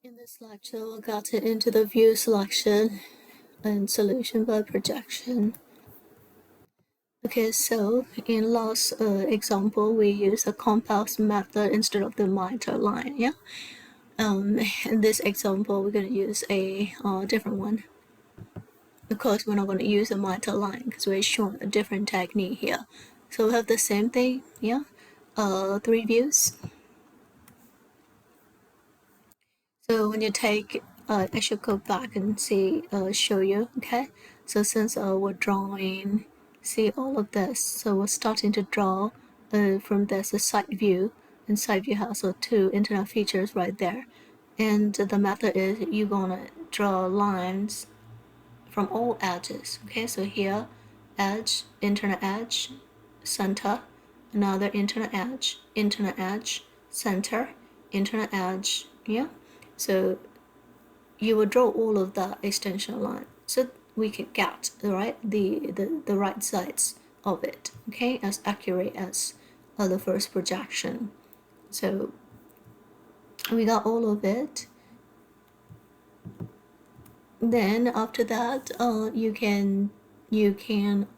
In this lecture, we got into the view selection and solution by projection. Okay, so in last example, we use a compass method instead of the miter line. Yeah. In this example, we're going to use a different one. Of course, we're not going to use a miter line because we're showing a different technique here. So we have the same thing. Yeah. 3 views. So when you take, I should go back and show you, okay? So since we're drawing, see all of this. So we're starting to draw from this a side view, and side view has 2 internal features right there. And the method is you're gonna draw lines from all edges, okay? So here, edge, internal edge, center, another internal edge, center, internal edge, yeah? So you will draw all of the extension line so we can get the right sides of it, okay, as accurate as the first projection. So we got all of it. Then after that, you can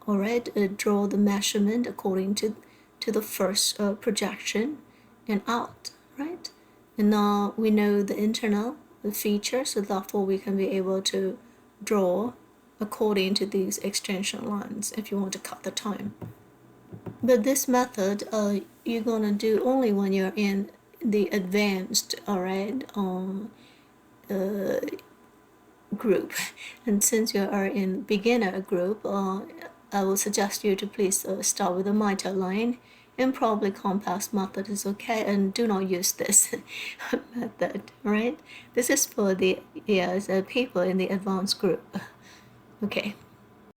already draw the measurement according to the first projection and out, right? And now we know the internal feature, so therefore we can be able to draw according to these extension lines if you want to cut the time. But this method you're gonna do only when you're in the advanced, all right, group. And since you are in beginner group, I will suggest you to please start with the miter line, and probably compass method is okay, and do not use this method, right? This is for the people in the advanced group. Okay.